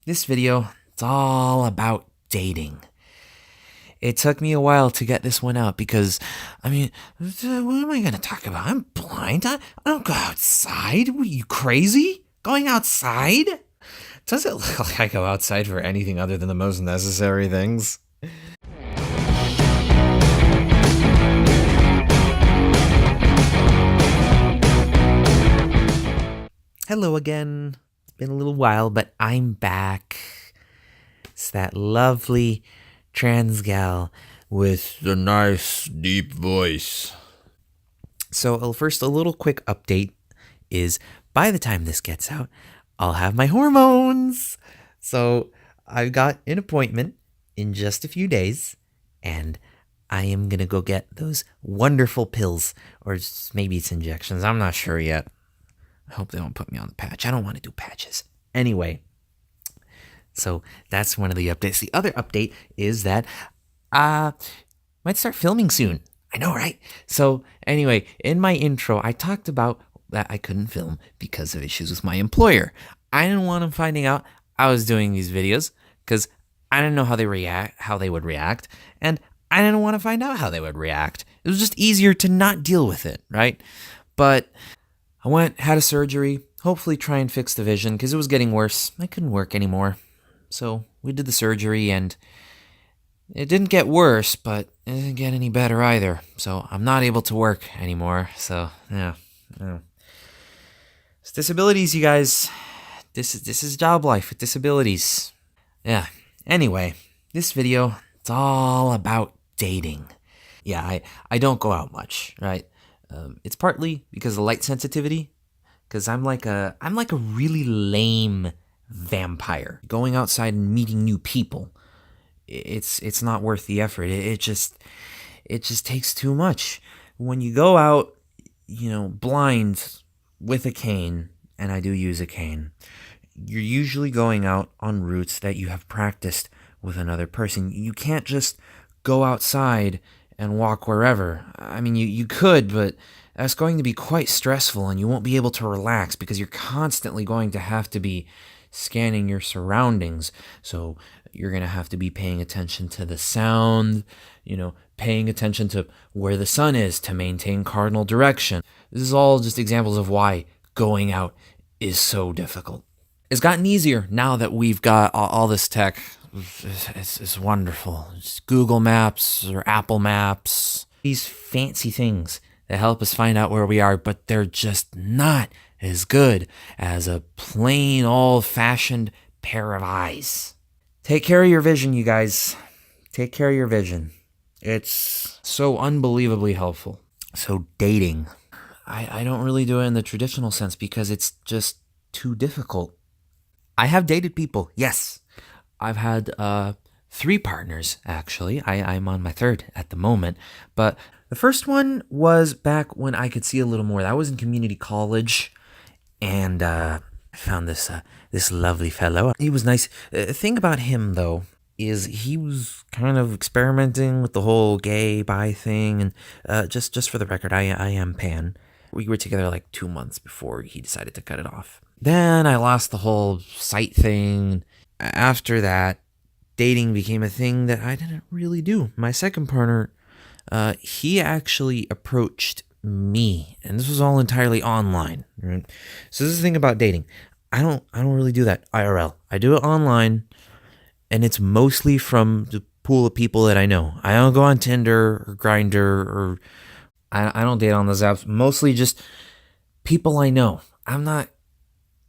This video, it's all about dating. It took me a while to get this one out because, what am I going to talk about? I'm blind. I don't go outside. What, are you crazy? Going outside? Does it look like I go outside for anything other than the most necessary things? Hello again. It's been a little while, but I'm back. It's that lovely trans gal with the nice deep voice. So first, a little quick update is by the time this gets out, I'll have my hormones. So I've got an appointment in just a few days, and I am going to go get those wonderful pills, or maybe it's injections. I'm not sure yet. I hope they don't put me on the patch. I don't want to do patches. Anyway, so that's one of the updates. The other update is that might start filming soon. I know, right? So anyway, in my intro, I talked about that I couldn't film because of issues with my employer. I didn't want them finding out I was doing these videos because I didn't know how they would react, and I didn't want to find out how they would react. It was just easier to not deal with it, right? But I had a surgery, hopefully try and fix the vision because it was getting worse. I couldn't work anymore. So we did the surgery and it didn't get worse, but it didn't get any better either. So I'm not able to work anymore. So yeah. It's disabilities, you guys. This is job life with disabilities. Yeah. Anyway, this video, it's all about dating. Yeah, I don't go out much, right? It's partly because of light sensitivity, because I'm like a really lame vampire. Going outside and meeting new people, it's not worth the effort. It just takes too much. When you go out, blind with a cane, and I do use a cane, you're usually going out on routes that you have practiced with another person. You can't just go outside and walk wherever. I mean, you could, but that's going to be quite stressful and you won't be able to relax because you're constantly going to have to be scanning your surroundings. So you're going to have to be paying attention to the sound, paying attention to where the sun is to maintain cardinal direction. This is all just examples of why going out is so difficult. It's gotten easier now that we've got all this tech. It's wonderful. It's Google Maps or Apple Maps. These fancy things that help us find out where we are, but they're just not as good as a plain old-fashioned pair of eyes. Take care of your vision, you guys. Take care of your vision. It's so unbelievably helpful. So dating. I don't really do it in the traditional sense because it's just too difficult. I have dated people, yes. I've had 3 partners, actually. I'm on my 3rd at the moment. But the first one was back when I could see a little more. That was in community college. And I found this lovely fellow. He was nice. The thing about him, though, is he was kind of experimenting with the whole gay, bi thing. And just for the record, I am pan. We were together like 2 months before he decided to cut it off. Then I lost the whole sight thing. After that, dating became a thing that I didn't really do. My second partner, he actually approached me, and this was all entirely online. Right? So this is the thing about dating. I don't really do that IRL. I do it online, and it's mostly from the pool of people that I know. I don't go on Tinder or Grindr, or I don't date on those apps. Mostly just people I know. I'm not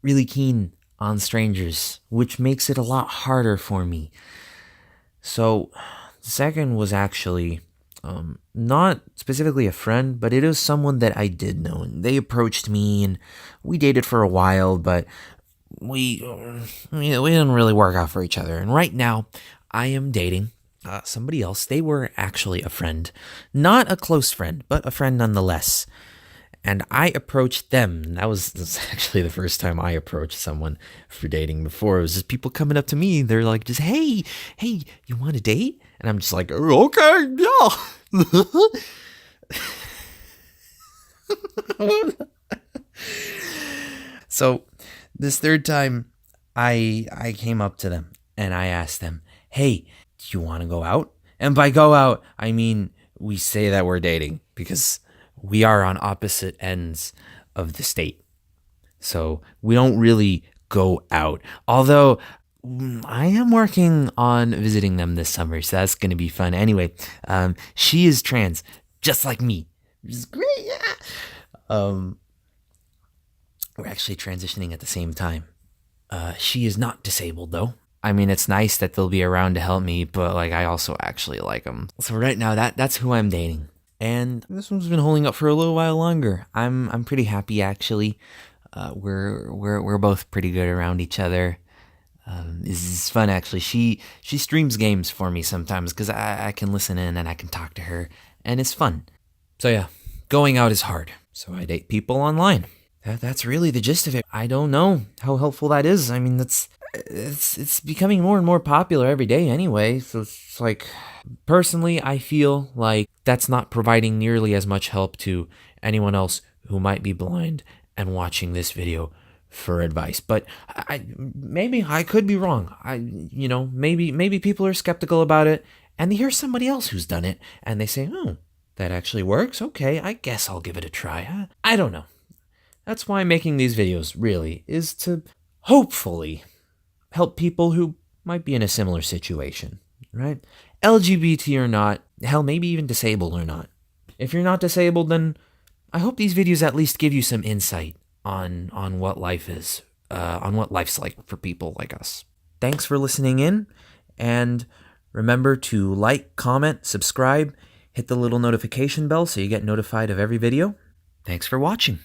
really keen on strangers, which makes it a lot harder for me. So the second was actually not specifically a friend, but it was someone that I did know, and they approached me and we dated for a while, but we didn't really work out for each other. And right now I am dating somebody else. They were actually a friend, not a close friend, but a friend nonetheless. And I approached them. That's actually the first time I approached someone for dating. Before, it was just people coming up to me. They're like, just, hey, you want to date? And I'm just like, oh, okay, yeah. So this third time, I came up to them and I asked them, "Hey, do you want to go out?" And by go out, I mean we say that we're dating because we are on opposite ends of the state. So we don't really go out. Although I am working on visiting them this summer, so that's going to be fun. Anyway, she is trans, just like me, which is great. Yeah. We're actually transitioning at the same time. She is not disabled though. I mean, it's nice that they'll be around to help me, but like I also actually like them. So right now, that's who I'm dating, and this one's been holding up for a little while longer. I'm pretty happy actually. We're both pretty good around each other. This is fun actually. She streams games for me sometimes because I can listen in and I can talk to her, and it's fun. So yeah, going out is hard. So I date people online. That's really the gist of it. I don't know how helpful that is. I mean, it's becoming more and more popular every day anyway. So it's like, personally, I feel like that's not providing nearly as much help to anyone else who might be blind and watching this video for advice. But maybe I could be wrong. Maybe people are skeptical about it and they hear somebody else who's done it and they say, "Oh, that actually works. Okay, I guess I'll give it a try." I don't know. That's why I'm making these videos, really, is to hopefully help people who might be in a similar situation, right? LGBT or not, hell, maybe even disabled or not. If you're not disabled, then I hope these videos at least give you some insight on what life is, on what life's like for people like us. Thanks for listening in, and remember to like, comment, subscribe, hit the little notification bell so you get notified of every video. Thanks for watching.